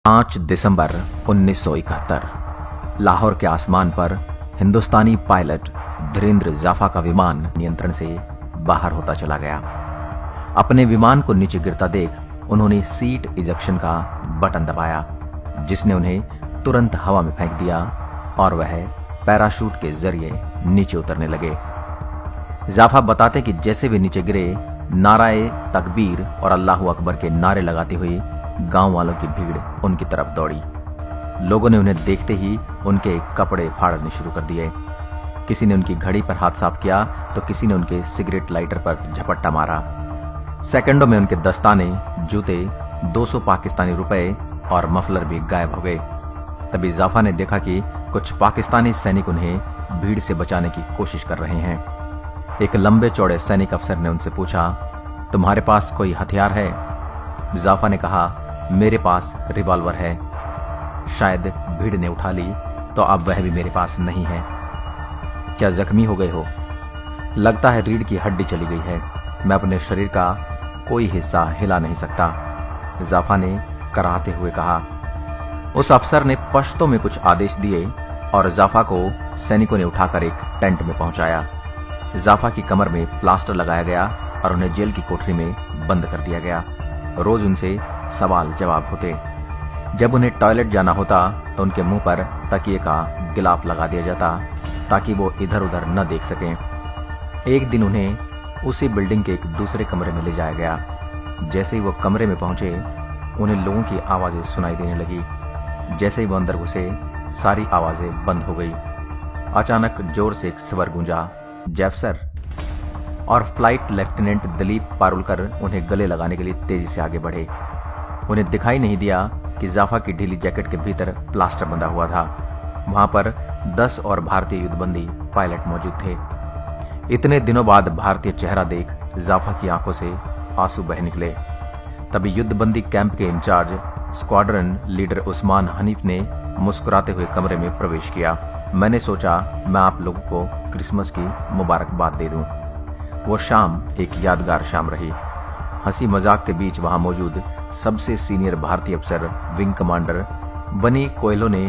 5 दिसंबर 1971 लाहौर के आसमान पर हिंदुस्तानी पायलट धीरेन्द्र जाफा का विमान नियंत्रण से बाहर होता चला गया। अपने विमान को नीचे गिरता देख उन्होंने सीट इजेक्शन का बटन दबाया, जिसने उन्हें तुरंत हवा में फेंक दिया और वह पैराशूट के जरिए नीचे उतरने लगे। जाफा बताते कि जैसे वे नीचे गिरे, नाराए तकबीर और अल्लाहू अकबर के नारे लगाते हुए गांव वालों की भीड़ उनकी तरफ दौड़ी। लोगों ने उन्हें देखते ही उनके कपड़े फाड़ने शुरू कर दिए। किसी ने उनकी घड़ी पर हाथ साफ किया तो किसी ने उनके सिगरेट लाइटर पर झपट्टा मारा। सेकंडों में उनके दस्ताने, जूते, 200 पाकिस्तानी रुपए और मफलर भी गायब हो गए। तभी जाफा ने देखा कि कुछ पाकिस्तानी सैनिक उन्हें भीड़ से बचाने की कोशिश कर रहे हैं। एक लंबे चौड़े सैनिक अफसर ने उनसे पूछा, तुम्हारे पास कोई हथियार है? जाफा ने कहा, मेरे पास रिवॉल्वर है। शायद भीड़ ने उठा ली तो अब वह भी मेरे पास नहीं है। क्या जख्मी हो गए हो? लगता है रीढ़ की हड्डी चली गई है। मैं अपने शरीर का कोई हिस्सा हिला नहीं सकता, जाफा ने कराहते हुए कहा। उस अफसर ने पश्तो में कुछ आदेश दिए और जाफा को सैनिकों ने उठाकर एक टेंट में पहुंचाया। जाफा की कमर में प्लास्टर लगाया गया और उन्हें जेल की कोठरी में बंद कर दिया गया। रोज उनसे सवाल जवाब होते। जब उन्हें टॉयलेट जाना होता तो उनके मुंह पर तकिए का गिलाफ लगा दिया जाता ताकि वो इधर उधर न देख सकें। एक दिन उन्हें उसी बिल्डिंग के एक दूसरे कमरे में ले जाया गया। जैसे ही वो कमरे में पहुंचे, उन्हें लोगों की आवाजें सुनाई देने लगी। जैसे ही वो अंदर घुसे, सारी आवाजें बंद हो गई। अचानक जोर से एक स्वर गूंजा, जैफ सर। और फ्लाइट लेफ्टिनेंट दिलीप पारुलकर उन्हें गले लगाने के लिए तेजी से आगे बढ़े। उन्हें दिखाई नहीं दिया कि जाफा की ढीली जैकेट के भीतर प्लास्टर बंधा हुआ था। वहां पर 10 और भारतीय युद्धबंदी पायलट मौजूद थे। इतने दिनों बाद भारतीय चेहरा देख जाफा की आंखों से आंसू बह निकले। तभी युद्धबंदी कैंप के incharge squadron leader Usman Hanif ने मुस्कुराते हुए कमरे में प्रवेश किया। मैंने सोचा मैं आप लोगों को क्रिसमस की मुबारकबाद दे दूं। वो शाम एक यादगार शाम रही। हंसी मजाक के बीच वहां मौजूद सबसे सीनियर भारतीय अफसर विंग कमांडर बनी कोयलो ने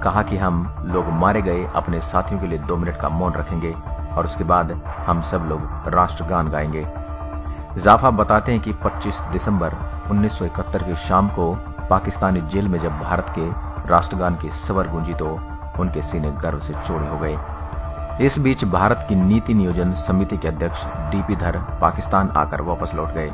कहा कि हम लोग मारे गए अपने साथियों के लिए 2 मिनट का मौन रखेंगे और उसके बाद हम सब लोग राष्ट्रगान गाएंगे। जाफा बताते हैं कि 25 दिसंबर 1971 की शाम को पाकिस्तानी जेल में जब भारत के राष्ट्रगान की स्वर गूंजी तो उनके सीने गर्व से चौड़े हो गए। इस बीच भारत की नीति नियोजन समिति के अध्यक्ष डीपी धर पाकिस्तान आकर वापस लौट गए,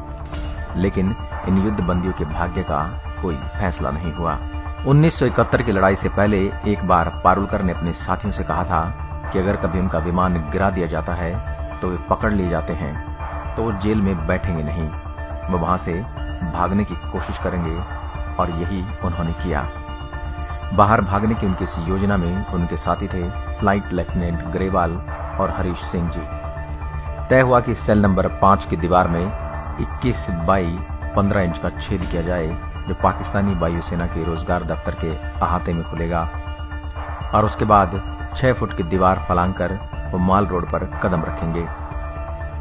लेकिन इन युद्धबंदियों के भाग्य का कोई फैसला नहीं हुआ। 1971 की लड़ाई से पहले एक बार पारुलकर ने अपने साथियों से कहा था कि अगर कभी उनका विमान गिरा दिया जाता है तो वे पकड़ लिए जाते हैं तो वो जेल में बैठेंगे नहीं, वो वहां से भागने की कोशिश करेंगे, और यही उन्होंने किया। बाहर भागने की उनकी इस योजना में उनके साथी थे फ्लाइट लेफ्टिनेंट ग्रेवाल और हरीश सिंह जी। तय हुआ कि सेल नंबर 5 की दीवार में 21 बाई 15 इंच का छेद किया जाए, जो पाकिस्तानी वायुसेना के रोजगार दफ्तर के अहाते में खुलेगा, और उसके बाद 6 फुट की दीवार फलांग कर वो माल रोड पर कदम रखेंगे।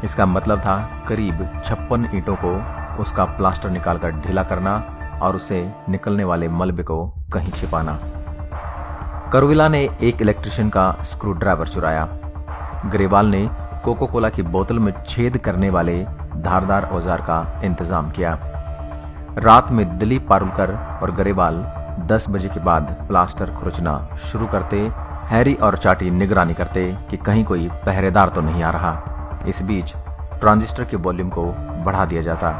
इसका मतलब था करीब 56 ईंटों को उसका प्लास्टर निकालकर ढीला करना और उसे निकलने वाले मलबे को कहीं छिपाना। करविला ने एक इलेक्ट्रिशियन का स्क्रू ड्राइवर चुराया। ग्रेवाल ने कोको कोला की बोतल में छेद करने वाले धारदार औजार का इंतजाम किया। रात में दिलीप पारुलकर और ग्रेवाल 10 बजे के बाद प्लास्टर खुरचना शुरू करते। हैरी और चाटी निगरानी करते कि कहीं कोई पहरेदार तो नहीं आ रहा। इस बीच ट्रांजिस्टर के वॉल्यूम को बढ़ा दिया जाता।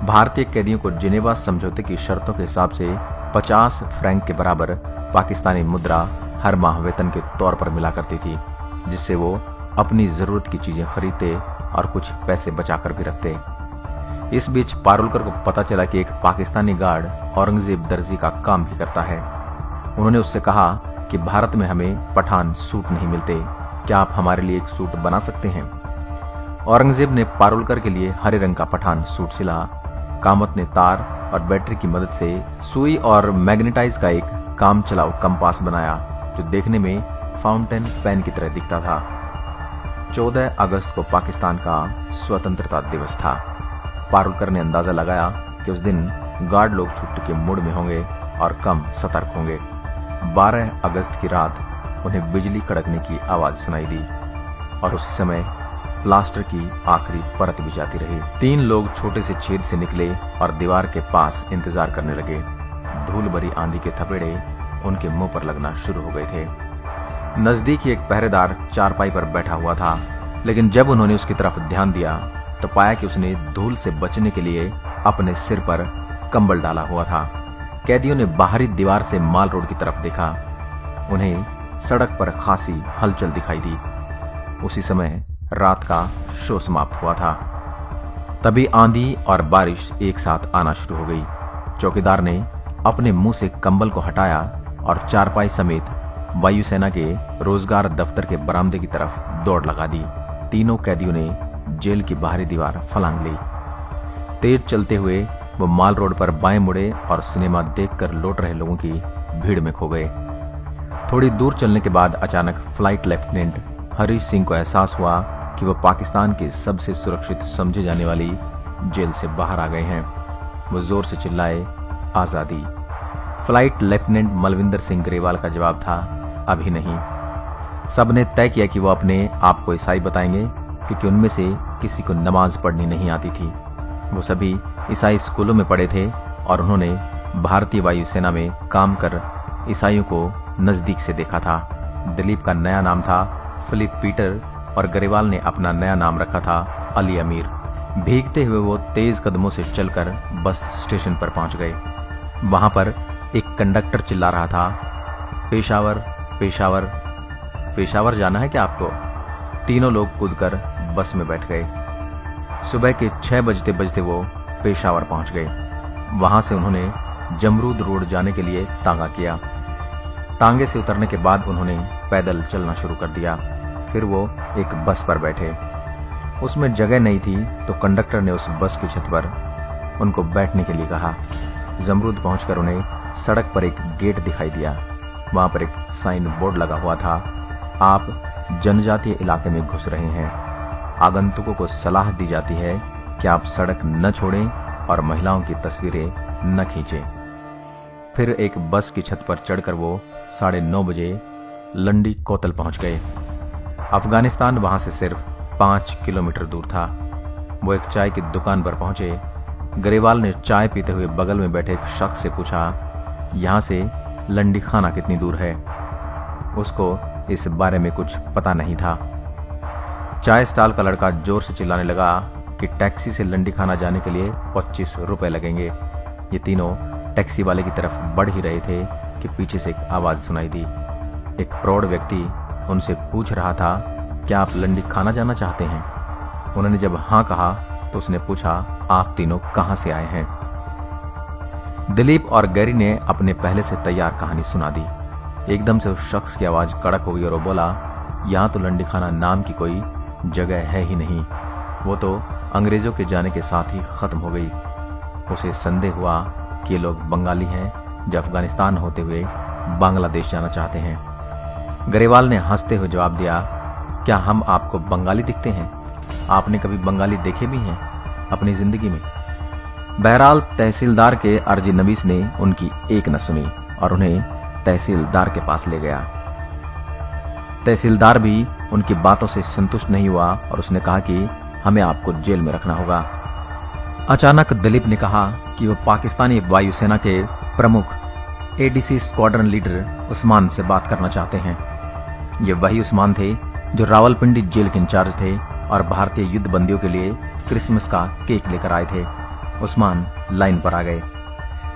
भारतीय कैदियों को जिनेवा समझौते की शर्तों के हिसाब से 50 फ्रैंक के बराबर पाकिस्तानी मुद्रा हर माह वेतन के तौर पर मिला करती थी, जिससे वो अपनी जरूरत की चीजें खरीदते और कुछ पैसे बचाकर भी रखते। इस बीच पारुलकर को पता चला कि एक पाकिस्तानी गार्ड औरंगजेब दर्जी का काम भी करता है। उन्होंने उससे कहा कि भारत में हमें पठान सूट नहीं मिलते, क्या आप हमारे लिए एक सूट बना सकते हैं? औरंगजेब ने पारुलकर के लिए हरे रंग का पठान सूट सिला। कामत ने तार और बैटरी की मदद से सुई और मैग्नेटाइज का एक काम चलाऊ कंपास बनाया, जो देखने में फाउंटेन पेन की तरह दिखता था। 14 अगस्त को पाकिस्तान का स्वतंत्रता दिवस था। पारुलकर ने अंदाजा लगाया कि उस दिन गार्ड लोग छुट्टी के मूड में होंगे और कम सतर्क होंगे। 12 अगस्त की रात उन्हें बिजली कड़कने की आवाज सुनाई दी और उसी समय प्लास्टर की आखिरी परत भी जाती रही। 3 लोग छोटे से छेद से निकले और दीवार के पास इंतजार करने लगे। धूल भरी आंधी के थपेड़े उनके मुंह पर लगना शुरू हो गए थे। नजदीक ही एक पहरेदार चारपाई पर बैठा हुआ था, लेकिन जब उन्होंने उसकी तरफ ध्यान दिया तो पाया कि उसने धूल से बचने के लिए अपने सिर पर कंबल डाला हुआ था। कैदियों ने बाहरी दीवार से माल रोड की तरफ देखा। उन्हें सड़क पर खासी हलचल दिखाई दी। उसी समय रात का शो समाप्त हुआ था। तभी आंधी और बारिश एक साथ आना शुरू हो गई। चौकीदार ने अपने मुंह से कंबल को हटाया और चारपाई समेत वायुसेना के रोजगार दफ्तर के बरामदे की तरफ दौड़ लगा दी। तीनों कैदियों ने जेल की बाहरी दीवार फलांग ली। तेज चलते हुए वो माल रोड पर बाएं मुड़े और सिनेमा देखकर लौट रहे लोगों की भीड़ में खो गए। थोड़ी दूर चलने के बाद अचानक फ्लाइट लेफ्टिनेंट हरीश सिंह को एहसास हुआ कि वो पाकिस्तान की सबसे सुरक्षित समझे जाने वाली जेल से बाहर आ गए हैं। वो जोर से चिल्लाए, आजादी। फ्लाइट लेफ्टिनेंट मलविंदर सिंह ग्रेवाल का जवाब था, अभी नहीं। सबने तय किया कि वो अपने आप को ईसाई बताएंगे, क्योंकि उनमें से किसी को नमाज पढ़नी नहीं आती थी। वो सभी ईसाई स्कूलों में पढ़े थे और उन्होंने भारतीय वायुसेना में काम कर ईसाइयों को नजदीक से देखा था। दिलीप का नया नाम था फिलिप पीटर और ग्रेवाल ने अपना नया नाम रखा था अली अमीर। भीगते हुए वो तेज कदमों से चलकर बस स्टेशन पर पहुंच गए। वहां पर एक कंडक्टर चिल्ला रहा था, पेशावर पेशावर पेशावर जाना है क्या आपको? तीनों लोग कूदकर बस में बैठ गए। सुबह के 6 बजते बजते वो पेशावर पहुंच गए। वहां से उन्होंने जमरूद रोड जाने के लिए तांगा किया। तांगे से उतरने के बाद उन्होंने पैदल चलना शुरू कर दिया। फिर वो एक बस पर बैठे। उसमें जगह नहीं थी तो कंडक्टर ने उस बस की छत पर उनको बैठने के लिए कहा। जमरूद पहुंचकर उन्हें सड़क पर एक गेट दिखाई दिया। वहां पर एक साइन बोर्ड लगा हुआ था, आप जनजातीय इलाके में घुस रहे हैं। आगंतुकों को सलाह दी जाती है कि आप सड़क न छोड़ें और महिलाओं की तस्वीरें न खींचें। फिर एक बस की छत पर चढ़कर वो 9:30 बजे लंडी कोतल पहुंच गए। अफगानिस्तान वहां से सिर्फ 5 किलोमीटर दूर था। वो एक चाय की दुकान पर पहुंचे। ग्रेवाल ने चाय पीते हुए बगल में बैठे एक शख्स से पूछा, यहां से लंडी खाना कितनी दूर है? उसको इस बारे में कुछ पता नहीं था। चाय स्टॉल का लड़का जोर से चिल्लाने लगा कि टैक्सी से लंडी खाना जाने के लिए 25 रुपए लगेंगे। ये तीनों टैक्सी वाले की तरफ बढ़ ही रहे थे कि पीछे से एक आवाज सुनाई दी। एक प्रौढ़ व्यक्ति उनसे पूछ रहा था, क्या आप लंडी खाना जाना चाहते हैं? उन्होंने जब हाँ कहा तो उसने पूछा, आप तीनों कहां से आए हैं? दिलीप और गैरी ने अपने पहले से तैयार कहानी सुना दी। एकदम से उस शख्स की आवाज कड़क हो गई और वो बोला, यहां तो लंडी खाना नाम की कोई जगह है ही नहीं। वो तो अंग्रेजों के जाने के साथ ही खत्म हो गई। उसे संदेह हुआ कि ये लोग बंगाली हैं जो अफगानिस्तान होते हुए बांग्लादेश जाना चाहते हैं। ग्रेवाल ने हंसते हुए जवाब दिया, क्या हम आपको बंगाली दिखते हैं? आपने कभी बंगाली देखे भी हैं अपनी जिंदगी में? बहरहाल तहसीलदार के अर्जी नवीस ने उनकी एक न सुनी और उन्हें तहसीलदार के पास ले गया। तहसीलदार भी उनकी बातों से संतुष्ट नहीं हुआ और उसने कहा कि हमें आपको जेल में रखना होगा। अचानक दिलीप ने कहा कि वो पाकिस्तानी वायुसेना के प्रमुख एडीसी स्क्वाड्रन लीडर उस्मान से बात करना चाहते हैं। ये वही उस्मान थे जो रावलपिंडी जेल के इंचार्ज थे और भारतीय युद्ध बंदियों के लिए क्रिसमस का केक लेकर आए थे। उस्मान लाइन पर आ गए।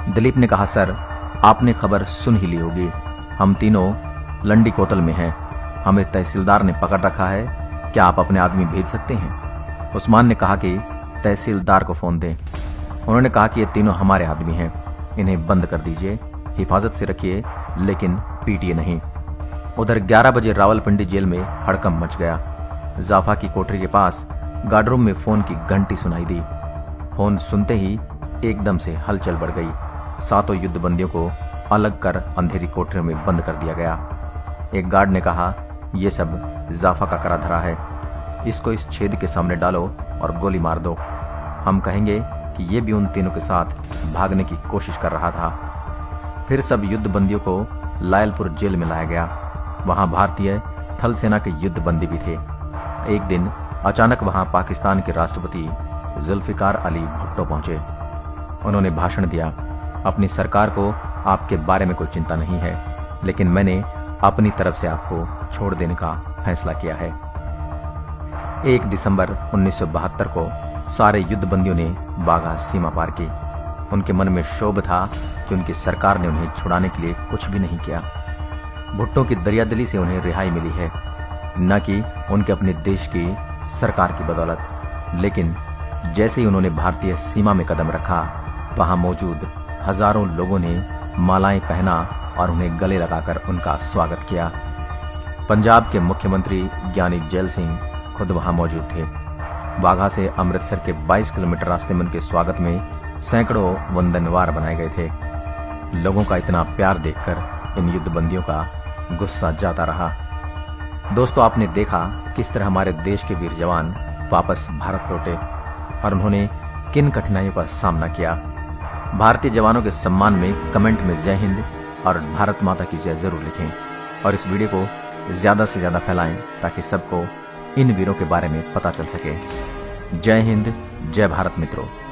दिलीप ने कहा, सर आपने खबर सुन ही ली होगी, हम तीनों लंडी कोतल में हैं। हमें तहसीलदार ने पकड़ रखा है, क्या आप अपने आदमी भेज सकते हैं? उस्मान ने कहा कि तहसीलदार को फोन दें। उन्होंने कहा कि ये तीनों हमारे आदमी हैं, इन्हें बंद कर दीजिए, हिफाजत से रखिए लेकिन पीटिए नहीं। उधर 11 बजे रावलपिंडी जेल में हड़कंप मच गया। जाफा की कोठरी के पास गार्डरूम में फोन की घंटी सुनाई दी। फोन सुनते ही एकदम से हलचल बढ़ गई। 7 युद्धबंदियों को अलग कर अंधेरी कोठरी में बंद कर दिया गया। एक गार्ड ने कहा, यह सब जाफा का करा धरा है, इसको इस छेद के सामने डालो और गोली मार दो। हम कहेंगे कि यह भी उन तीनों के साथ भागने की कोशिश कर रहा था। फिर सब युद्ध बंदियों को लायलपुर जेल में लाया गया। वहां भारतीय थल सेना के युद्ध बंदी भी थे। एक दिन अचानक वहां पाकिस्तान के राष्ट्रपति जुल्फिकार अली भुट्टो पहुंचे। उन्होंने भाषण दिया, अपनी सरकार को आपके बारे में कोई चिंता नहीं है, लेकिन मैंने अपनी तरफ से आपको छोड़ देने का फैसला किया है। 1 दिसंबर 1972 को सारे युद्ध बंदियों ने बाघा सीमा पार की। उनके मन में क्षोभ था कि उनकी सरकार ने उन्हें छुड़ाने के लिए कुछ भी नहीं किया। भुट्टो की दरियादिली से उन्हें रिहाई मिली है, न कि उनके अपने देश की सरकार की बदौलत। लेकिन जैसे ही उन्होंने भारतीय सीमा में कदम रखा, वहां मौजूद हजारों लोगों ने मालाएं पहना और उन्हें गले लगाकर उनका स्वागत किया। पंजाब के मुख्यमंत्री ज्ञानी जैल सिंह खुद वहां मौजूद थे। बाघा से अमृतसर के 22 किलोमीटर रास्ते में उनके स्वागत में सैकड़ों वंदनवार बनाए गए थे। लोगों का इतना प्यार देखकर इन युद्ध बंदियों का गुस्सा जाता रहा। दोस्तों, आपने देखा किस तरह हमारे देश के वीर जवान वापस भारत लौटे और उन्होंने किन कठिनाइयों का सामना किया। भारतीय जवानों के सम्मान में कमेंट में जय हिंद और भारत माता की जय जरूर लिखें और इस वीडियो को ज्यादा से ज्यादा फैलाएं ताकि सबको इन वीरों के बारे में पता चल सके। जय हिंद, जय भारत मित्रों।